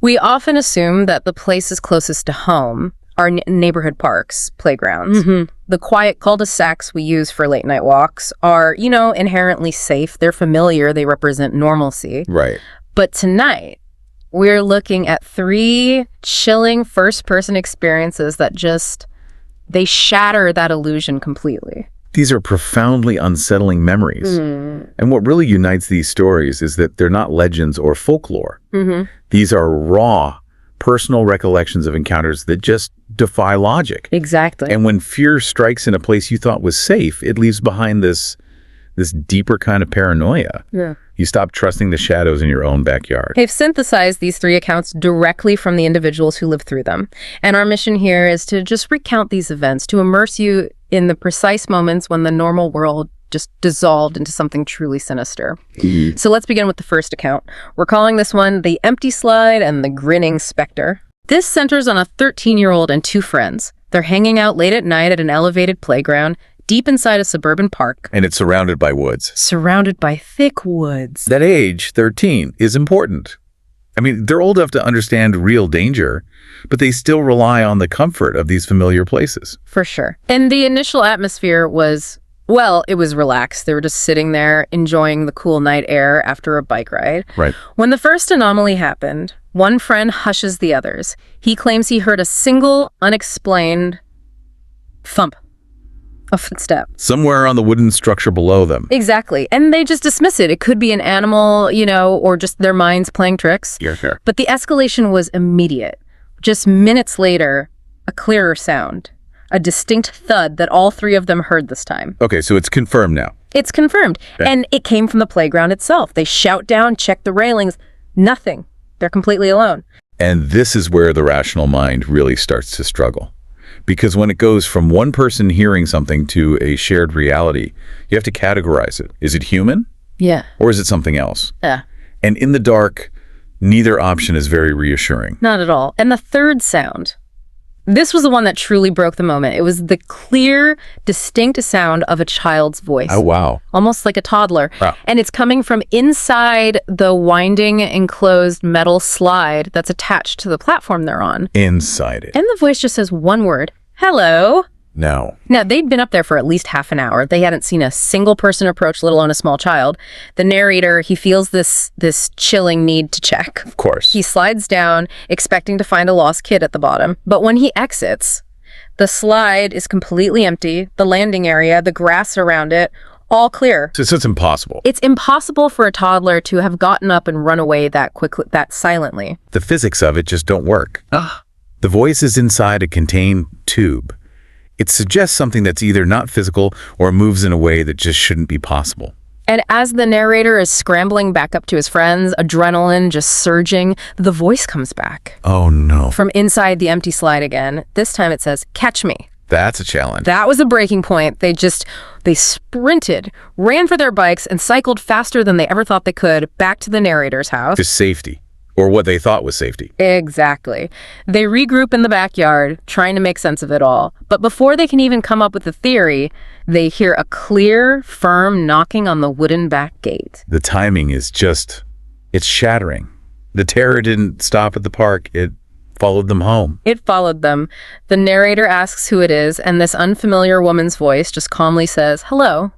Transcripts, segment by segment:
We often assume that the places closest to home are neighborhood parks, playgrounds. The quiet cul-de-sacs we use for late night walks are, inherently safe. They're familiar. They represent normalcy. Right. But tonight, we're looking at 3 chilling first-person experiences that they shatter that illusion completely. These are profoundly unsettling memories. And what really unites these stories is that they're not legends or folklore. These are raw, personal recollections of encounters that just defy logic. Exactly. And when fear strikes in a place you thought was safe, it leaves behind this deeper kind of paranoia. Yeah. You stop trusting the shadows in your own backyard. They've synthesized these 3 accounts directly from the individuals who lived through them. And our mission here is to just recount these events, to immerse you in the precise moments when the normal world just dissolved into something truly sinister. So let's begin with the first account. We're calling this one The Empty Slide and the Grinning Specter. This centers on a 13-year-old and 2 friends. They're hanging out late at night at an elevated playground deep inside a suburban park. And it's surrounded by woods. Surrounded by thick woods. That age, 13, is important. I mean, they're old enough to understand real danger, but they still rely on the comfort of these familiar places. For sure. And the initial atmosphere was, it was relaxed. They were just sitting there enjoying the cool night air after a bike ride. Right. When the first anomaly happened, one friend hushes the others. He claims he heard a single, unexplained thump. A footstep. Somewhere on the wooden structure below them. Exactly. And they just dismiss it. It could be an animal, or just their minds playing tricks. Yeah, sure. But the escalation was immediate. Just minutes later, a clearer sound. A distinct thud that all 3 of them heard this time. Okay, so it's confirmed now. It's confirmed. Okay. And it came from the playground itself. They shout down, check the railings. Nothing. They're completely alone. And this is where the rational mind really starts to struggle. Because when it goes from one person hearing something to a shared reality, you have to categorize it. Is it human? Yeah. Or is it something else? Yeah. And in the dark, neither option is very reassuring. Not at all. And the third sound, this was the one that truly broke the moment. It was the clear, distinct sound of a child's voice. Oh, wow. Almost like a toddler. Wow. And it's coming from inside the winding, enclosed metal slide that's attached to the platform they're on. Inside it. And the voice just says one word, hello. No. Now, they'd been up there for at least half an hour. They hadn't seen a single person approach, let alone a small child. The narrator, he feels this chilling need to check. Of course. He slides down, expecting to find a lost kid at the bottom. But when he exits, the slide is completely empty. The landing area, the grass around it, all clear. So it's impossible. It's impossible for a toddler to have gotten up and run away that quickly, that silently. The physics of it just don't work. The voice is inside a contained tube. It suggests something that's either not physical or moves in a way that just shouldn't be possible. And as the narrator is scrambling back up to his friends, adrenaline just surging, the voice comes back. Oh, no. From inside the empty slide again. This time it says, catch me. That's a challenge. That was a breaking point. They sprinted, ran for their bikes, and cycled faster than they ever thought they could back to the narrator's house. Just safety. Or what they thought was safety. Exactly. They regroup in the backyard, trying to make sense of it all. But before they can even come up with a theory, they hear a clear, firm knocking on the wooden back gate. The timing is it's shattering. The terror didn't stop at the park. It followed them home. It followed them. The narrator asks who it is, and this unfamiliar woman's voice just calmly says, hello.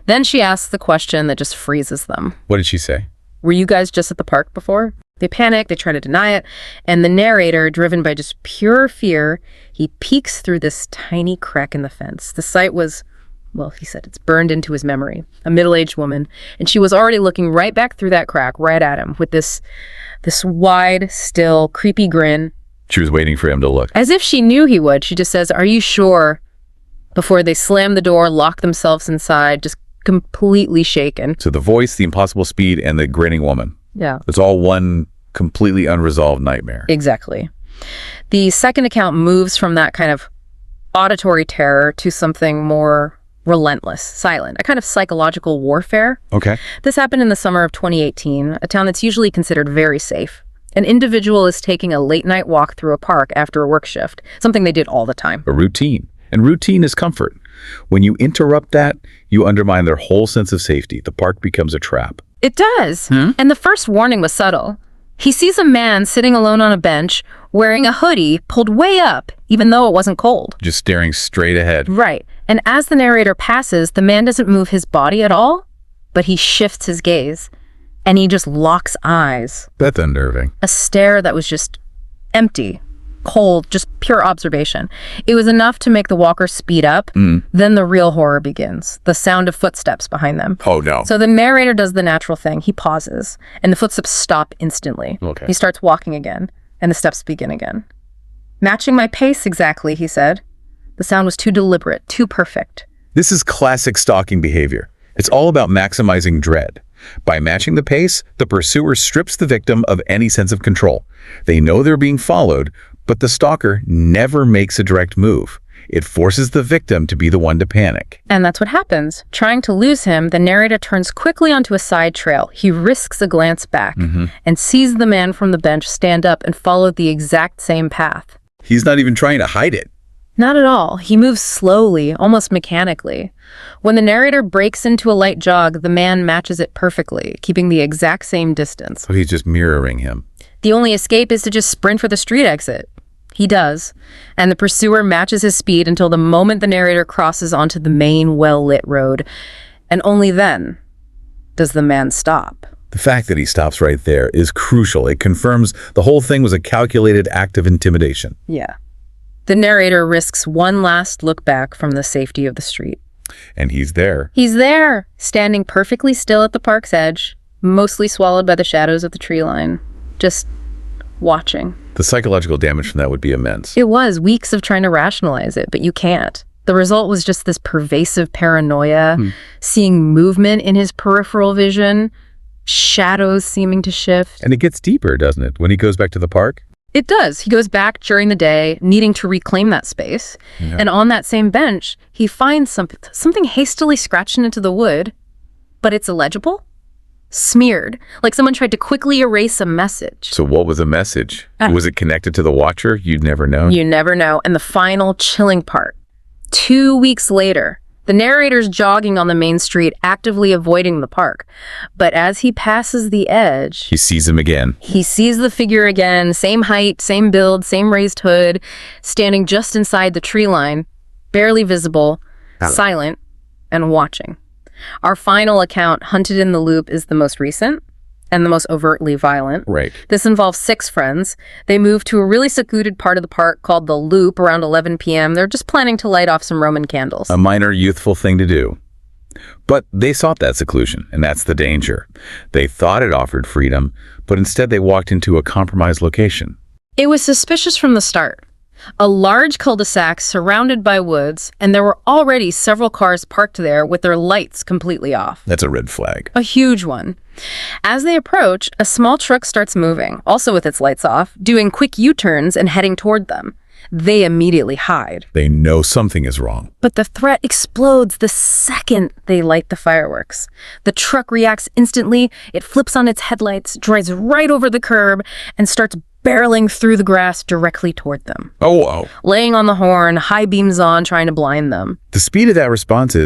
Then she asks the question that just freezes them. What did she say? Were you guys just at the park before? They panic, they try to deny it, and the narrator, driven by just pure fear, he peeks through this tiny crack in the fence. The sight was, he said it's burned into his memory. A middle-aged woman, and she was already looking right back through that crack, right at him, with this wide, still, creepy grin. She was waiting for him to look. As if she knew he would. She just says, are you sure? Before they slam the door, lock themselves inside, just completely shaken. So the voice, the impossible speed, and the grinning woman. Yeah. It's all one completely unresolved nightmare. Exactly. The second account moves from that kind of auditory terror to something more relentless, silent, a kind of psychological warfare. Okay. This happened in the summer of 2018, a town that's usually considered very safe. An individual is taking a late-night walk through a park after a work shift, something they did all the time. A routine. And routine is comfort. When you interrupt that, you undermine their whole sense of safety. The park becomes a trap. It does. And the first warning was subtle. He sees a man sitting alone on a bench, wearing a hoodie pulled way up, even though it wasn't cold. Just staring straight ahead. Right. And as the narrator passes, the man doesn't move his body at all, but he shifts his gaze, and he just locks eyes. That's unnerving. A stare that was just empty, cold, just pure observation. It was enough to make the walker speed up. Then the real horror begins, the sound of footsteps behind them. Oh, no. So the narrator does the natural thing. He pauses, and the footsteps stop instantly. Okay. He starts walking again, and the steps begin again. Matching my pace exactly, he said. The sound was too deliberate, too perfect. This is classic stalking behavior. It's all about maximizing dread. By matching the pace, the pursuer strips the victim of any sense of control. They know they're being followed, but the stalker never makes a direct move. It forces the victim to be the one to panic. And that's what happens. Trying to lose him, the narrator turns quickly onto a side trail. He risks a glance back and sees the man from the bench stand up and follow the exact same path. He's not even trying to hide it. Not at all. He moves slowly, almost mechanically. When the narrator breaks into a light jog, the man matches it perfectly, keeping the exact same distance. So he's just mirroring him. The only escape is to just sprint for the street exit. He does, and the pursuer matches his speed until the moment the narrator crosses onto the main, well-lit road, and only then does the man stop. The fact that he stops right there is crucial. It confirms the whole thing was a calculated act of intimidation. Yeah. The narrator risks one last look back from the safety of the street. And he's there. He's there, standing perfectly still at the park's edge, mostly swallowed by the shadows of the tree line, just watching. The psychological damage from that would be immense. It was weeks of trying to rationalize it, but you can't. The result was just this pervasive paranoia, seeing movement in his peripheral vision, shadows seeming to shift. And it gets deeper, doesn't it, when he goes back to the park? It does. He goes back during the day, needing to reclaim that space. Yeah. And on that same bench, he finds something hastily scratched into the wood, but it's illegible, smeared, like someone tried to quickly erase a message. So what was the message? Was it connected to the watcher? You'd never know. You never know. And the final chilling part. 2 weeks later, the narrator's jogging on the main street, actively avoiding the park. But as he passes the edge, He sees him again. he sees the figure again, same height, same build, same raised hood, standing just inside the tree line, barely visible, silent, and watching. Our final account, Hunted in the Loop, is the most recent and the most overtly violent. Right. This involves 6 friends. They move to a really secluded part of the park called the Loop around 11 p.m. They're just planning to light off some Roman candles. A minor, youthful thing to do. But they sought that seclusion, and that's the danger. They thought it offered freedom, but instead they walked into a compromised location. It was suspicious from the start. A large cul-de-sac surrounded by woods, and there were already several cars parked there with their lights completely off. That's a red flag. A huge one. As they approach, a small truck starts moving, also with its lights off, doing quick U-turns and heading toward them. They immediately hide. They know something is wrong. But the threat explodes the second they light the fireworks. The truck reacts instantly, it flips on its headlights, drives right over the curb, and starts barreling through the grass directly toward them. Oh. Laying on the horn, high beams on, trying to blind them. The speed of that response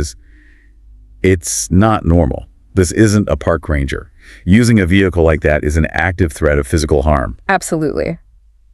it's not normal. This isn't a park ranger. Using a vehicle like that is an active threat of physical harm. Absolutely.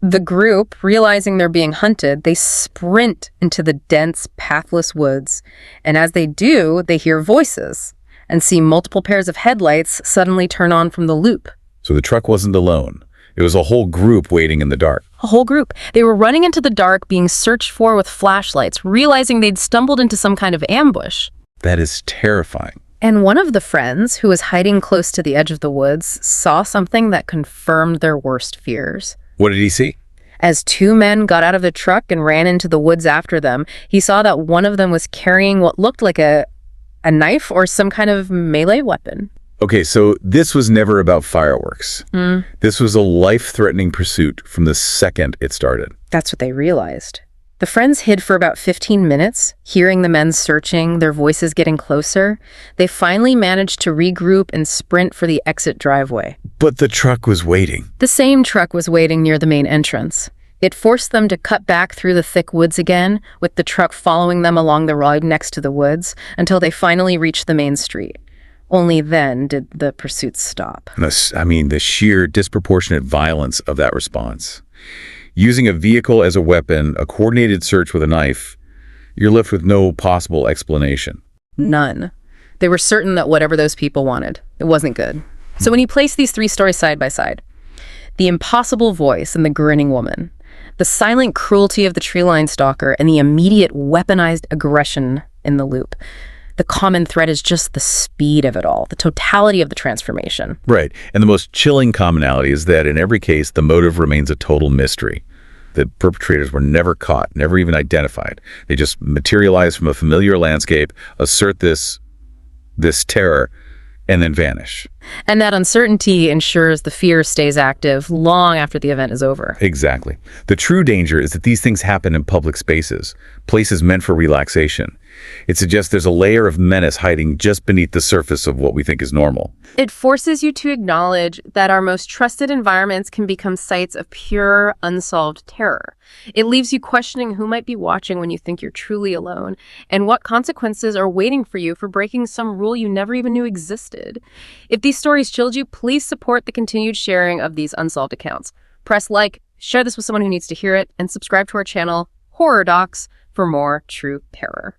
The group, realizing they're being hunted, they sprint into the dense, pathless woods. And as they do, they hear voices and see multiple pairs of headlights suddenly turn on from the loop. So the truck wasn't alone. It was a whole group waiting in the dark. A whole group. They were running into the dark, being searched for with flashlights, realizing they'd stumbled into some kind of ambush. That is terrifying. And one of the friends, who was hiding close to the edge of the woods, saw something that confirmed their worst fears. What did he see? As 2 men got out of the truck and ran into the woods after them, he saw that one of them was carrying what looked like a knife or some kind of melee weapon. Okay, so this was never about fireworks. This was a life-threatening pursuit from the second it started. That's what they realized. The friends hid for about 15 minutes, hearing the men searching, their voices getting closer. They finally managed to regroup and sprint for the exit driveway. But the truck was waiting. The same truck was waiting near the main entrance. It forced them to cut back through the thick woods again, with the truck following them along the road next to the woods, until they finally reached the main street. Only then did the pursuit stop. And the sheer disproportionate violence of that response. Using a vehicle as a weapon, a coordinated search with a knife, you're left with no possible explanation. None. They were certain that whatever those people wanted, it wasn't good. So when you place these three stories side by side, the impossible voice and the grinning woman, the silent cruelty of the tree-line stalker, and the immediate weaponized aggression in the loop, the common thread is just the speed of it all, the totality of the transformation. Right. And the most chilling commonality is that in every case, the motive remains a total mystery. The perpetrators were never caught, never even identified. They just materialize from a familiar landscape, assert this terror, and then vanish. And that uncertainty ensures the fear stays active long after the event is over. Exactly. The true danger is that these things happen in public spaces, places meant for relaxation. It suggests there's a layer of menace hiding just beneath the surface of what we think is normal. It forces you to acknowledge that our most trusted environments can become sites of pure, unsolved terror. It leaves you questioning who might be watching when you think you're truly alone, and what consequences are waiting for you for breaking some rule you never even knew existed. If these stories chilled you, please support the continued sharing of these unsolved accounts. Press like, share this with someone who needs to hear it, and subscribe to our channel, Horror Docs, for more true terror.